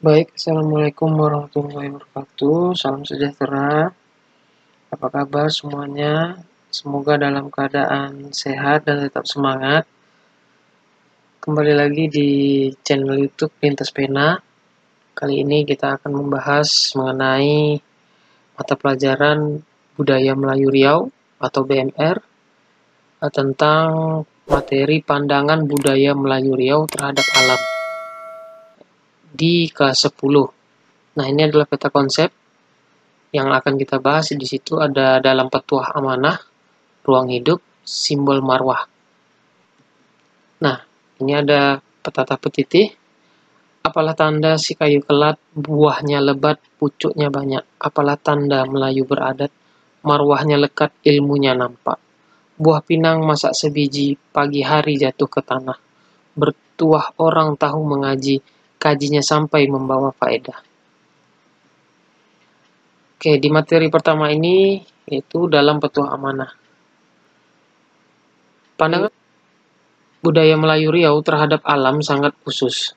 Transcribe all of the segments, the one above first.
Baik, Assalamualaikum warahmatullahi wabarakatuh. Salam sejahtera. Apa kabar semuanya? Semoga dalam keadaan sehat dan tetap semangat. Kembali lagi di channel YouTube Lintas Pena. Kali ini kita akan membahas mengenai mata pelajaran Budaya Melayu Riau atau BMR tentang materi pandangan budaya Melayu Riau terhadap alam di kelas 10. Nah, ini adalah peta konsep yang akan kita bahas. Di situ ada dalam petuah amanah, ruang hidup, simbol marwah. Nah, ini ada petata petitih. Apalah tanda si kayu kelat, buahnya lebat, pucuknya banyak. Apalah tanda Melayu beradat, marwahnya lekat, ilmunya nampak. Buah pinang masak sebiji, pagi hari jatuh ke tanah. Bertuah orang tahu mengaji, kajinya sampai membawa faedah. Oke, di materi pertama ini yaitu dalam petuah amanah. Pandangan budaya Melayu Riau terhadap alam sangat khusus.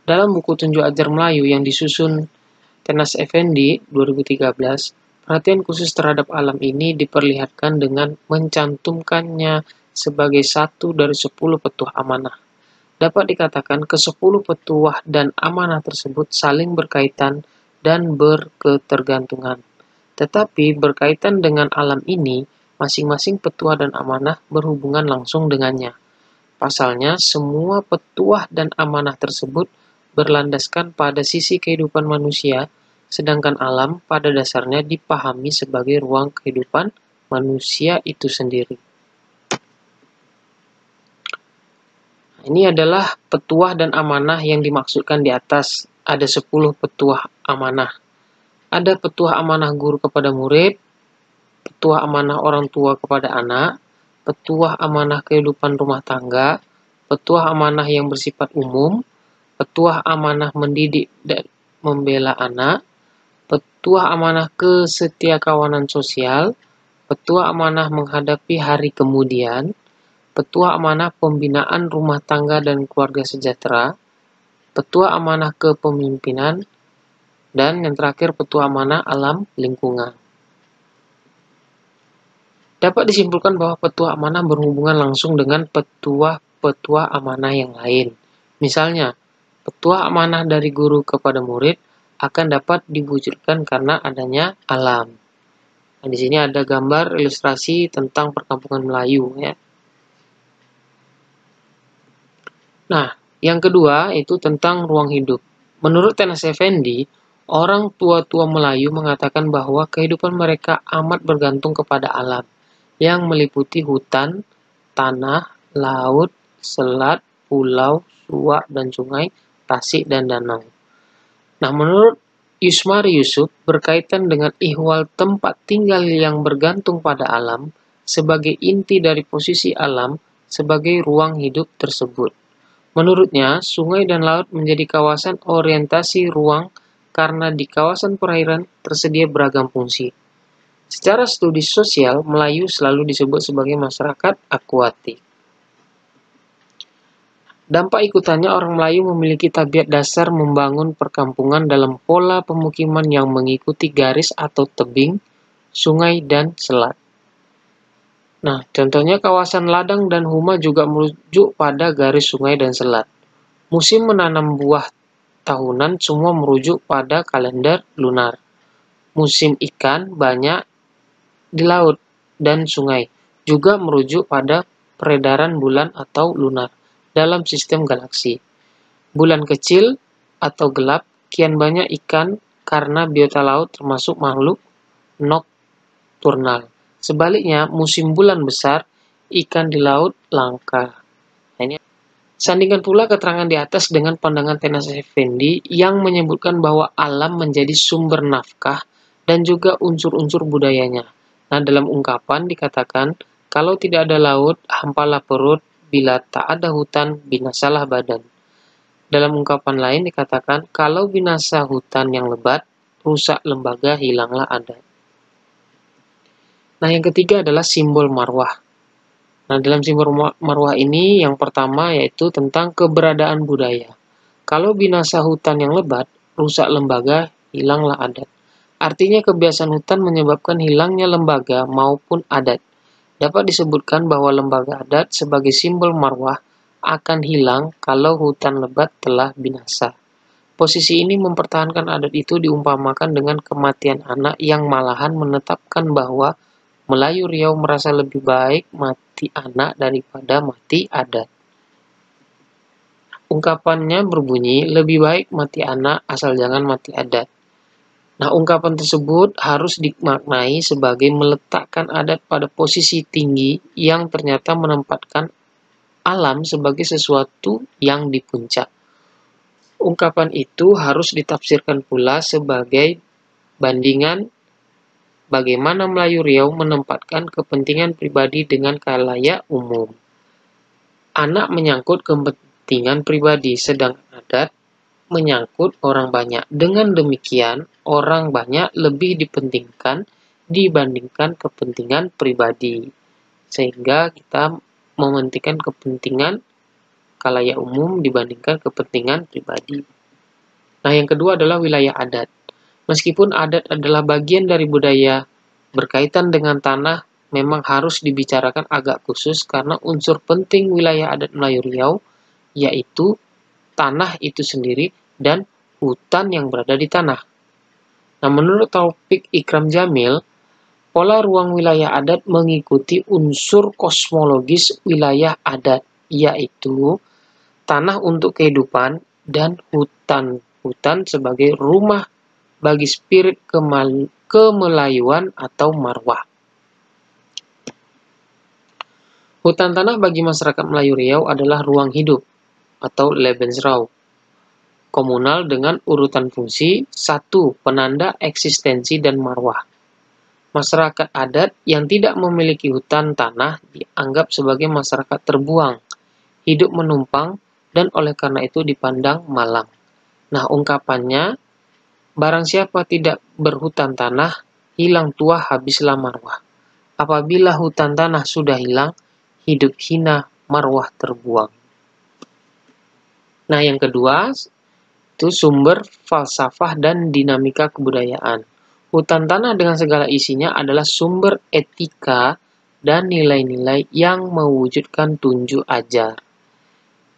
Dalam buku Tunjuk Ajar Melayu yang disusun Tenas Effendi 2013, perhatian khusus terhadap alam ini diperlihatkan dengan mencantumkannya sebagai satu dari 10 petuah amanah. Dapat dikatakan ke-10 petuah dan amanah tersebut saling berkaitan dan berketergantungan. Tetapi berkaitan dengan alam ini, masing-masing petuah dan amanah berhubungan langsung dengannya. Pasalnya, semua petuah dan amanah tersebut berlandaskan pada sisi kehidupan manusia, sedangkan alam pada dasarnya dipahami sebagai ruang kehidupan manusia itu sendiri. Ini adalah petuah dan amanah yang dimaksudkan di atas. Ada 10 petuah amanah. Ada petuah amanah guru kepada murid, petuah amanah orang tua kepada anak, petuah amanah kehidupan rumah tangga, petuah amanah yang bersifat umum, petuah amanah mendidik dan membela anak, petuah amanah kesetiakawanan sosial, petuah amanah menghadapi hari kemudian, petuah amanah pembinaan rumah tangga dan keluarga sejahtera, petuah amanah kepemimpinan, dan yang terakhir petuah amanah alam lingkungan. Dapat disimpulkan bahwa petuah amanah berhubungan langsung dengan petuah-petuah amanah yang lain. Misalnya, petuah amanah dari guru kepada murid akan dapat diwujudkan karena adanya alam. Nah, di sini ada gambar ilustrasi tentang perkampungan Melayu, ya. Nah, yang kedua itu tentang ruang hidup. Menurut Tenas Effendi, orang tua-tua Melayu mengatakan bahwa kehidupan mereka amat bergantung kepada alam, yang meliputi hutan, tanah, laut, selat, pulau, suak dan sungai, tasik dan danau. Nah, menurut Yusmari Yusuf, berkaitan dengan ihwal tempat tinggal yang bergantung pada alam, sebagai inti dari posisi alam sebagai ruang hidup tersebut. Menurutnya, sungai dan laut menjadi kawasan orientasi ruang karena di kawasan perairan tersedia beragam fungsi. Secara studi sosial, Melayu selalu disebut sebagai masyarakat akuatik. Dampak ikutannya orang Melayu memiliki tabiat dasar membangun perkampungan dalam pola pemukiman yang mengikuti garis atau tebing, sungai, dan selat. Nah, contohnya kawasan ladang dan huma juga merujuk pada garis sungai dan selat. Musim menanam buah tahunan semua merujuk pada kalender lunar. Musim ikan banyak di laut dan sungai, juga merujuk pada peredaran bulan atau lunar dalam sistem galaksi. Bulan kecil atau gelap kian banyak ikan karena biota laut termasuk makhluk nokturnal. Sebaliknya, musim bulan besar, ikan di laut langka. Nah, ini sandingkan pula keterangan di atas dengan pandangan Tenas Effendi yang menyebutkan bahwa alam menjadi sumber nafkah dan juga unsur-unsur budayanya. Nah, dalam ungkapan dikatakan, kalau tidak ada laut, hampalah perut, bila tak ada hutan, binasalah badan. Dalam ungkapan lain dikatakan, kalau binasa hutan yang lebat, rusak lembaga, hilanglah adat. Nah, yang ketiga adalah simbol marwah. Nah, dalam simbol marwah ini yang pertama yaitu tentang keberadaan budaya. Kalau binasa hutan yang lebat, rusak lembaga, hilanglah adat. Artinya kebiasaan hutan menyebabkan hilangnya lembaga maupun adat. Dapat disebutkan bahwa lembaga adat sebagai simbol marwah akan hilang kalau hutan lebat telah binasa. Posisi ini mempertahankan adat itu diumpamakan dengan kematian anak yang malahan menetapkan bahwa Melayu Riau merasa lebih baik mati anak daripada mati adat. Ungkapannya berbunyi, lebih baik mati anak asal jangan mati adat. Nah, ungkapan tersebut harus dimaknai sebagai meletakkan adat pada posisi tinggi yang ternyata menempatkan alam sebagai sesuatu yang di puncak. Ungkapan itu harus ditafsirkan pula sebagai bandingan bagaimana Melayu Riau menempatkan kepentingan pribadi dengan khalayak umum. Anak menyangkut kepentingan pribadi, sedang adat menyangkut orang banyak. Dengan demikian, orang banyak lebih dipentingkan dibandingkan kepentingan pribadi. Sehingga kita mementingkan kepentingan khalayak umum dibandingkan kepentingan pribadi. Nah, yang kedua adalah wilayah adat. Meskipun adat adalah bagian dari budaya berkaitan dengan tanah, memang harus dibicarakan agak khusus karena unsur penting wilayah adat Melayu Riau yaitu tanah itu sendiri dan hutan yang berada di tanah. Nah, menurut Taufik Ikram Jamil, pola ruang wilayah adat mengikuti unsur kosmologis wilayah adat, yaitu tanah untuk kehidupan dan hutan sebagai rumah bagi spirit kemelayuan atau marwah. Hutan tanah bagi masyarakat Melayu Riau adalah ruang hidup atau Lebensraum komunal dengan urutan fungsi 1. Penanda eksistensi dan marwah. Masyarakat adat yang tidak memiliki hutan tanah dianggap sebagai masyarakat terbuang, hidup menumpang, dan oleh karena itu dipandang malang. Nah, ungkapannya, barang siapa tidak berhutan tanah, hilang tua habislah marwah. Apabila hutan tanah sudah hilang, hidup hina, marwah terbuang. Nah, yang kedua, itu sumber falsafah dan dinamika kebudayaan. Hutan tanah dengan segala isinya adalah sumber etika dan nilai-nilai yang mewujudkan tunjuk ajar.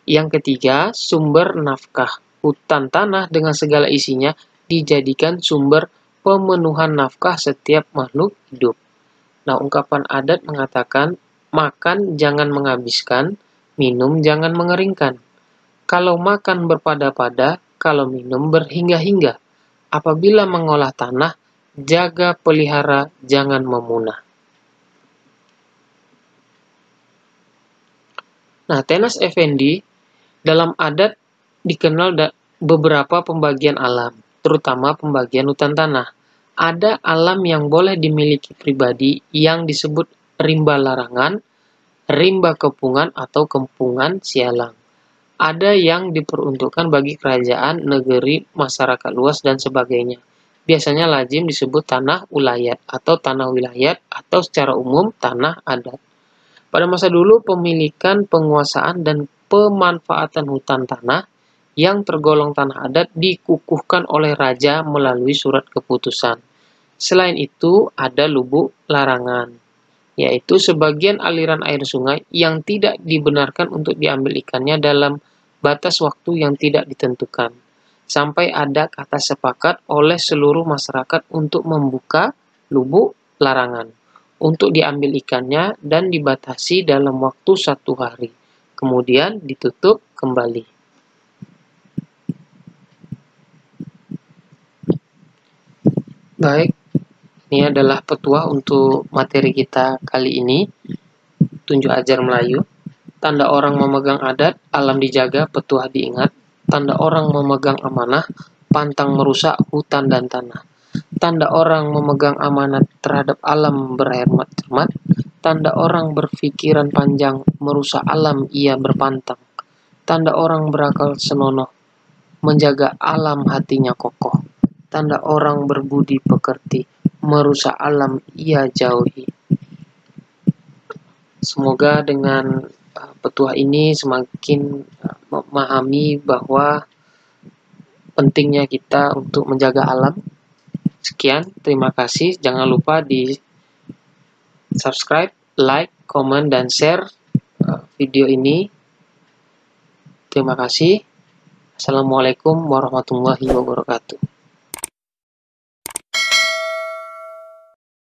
Yang ketiga, sumber nafkah. Hutan tanah dengan segala isinya dijadikan sumber pemenuhan nafkah setiap makhluk hidup. Nah, ungkapan adat mengatakan, makan jangan menghabiskan, minum jangan mengeringkan. Kalau makan berpada-pada, kalau minum berhingga-hingga. Apabila mengolah tanah, jaga pelihara, jangan memunah. Nah, Tenas Effendi dalam adat dikenal beberapa pembagian alam, terutama pembagian hutan tanah. Ada alam yang boleh dimiliki pribadi yang disebut rimba larangan, rimba kepungan atau kempungan sialang. Ada yang diperuntukkan bagi kerajaan, negeri, masyarakat luas, dan sebagainya. Biasanya lazim disebut tanah ulayat atau tanah wilayat atau secara umum tanah adat. Pada masa dulu, pemilikan, penguasaan, dan pemanfaatan hutan tanah yang tergolong tanah adat dikukuhkan oleh raja melalui surat keputusan. Selain itu, ada lubuk larangan, yaitu sebagian aliran air sungai yang tidak dibenarkan untuk diambil ikannya dalam batas waktu yang tidak ditentukan, sampai ada kata sepakat oleh seluruh masyarakat untuk membuka lubuk larangan, untuk diambil ikannya dan dibatasi dalam waktu 1 hari, kemudian ditutup kembali. Baik, ini adalah petuah untuk materi kita kali ini, tunjuk ajar Melayu. Tanda orang memegang adat, alam dijaga, petuah diingat. Tanda orang memegang amanah, pantang merusak hutan dan tanah. Tanda orang memegang amanat terhadap alam berhemat cermat. Tanda orang berpikiran panjang, merusak alam ia berpantang. Tanda orang berakal senonoh, menjaga alam hatinya kokoh. Tanda orang berbudi pekerti, merusak alam ia jauhi. Semoga dengan petuah ini semakin memahami bahwa pentingnya kita untuk menjaga alam. Sekian, terima kasih. Jangan lupa di subscribe, like, komen, dan share video ini. Terima kasih. Assalamualaikum warahmatullahi wabarakatuh.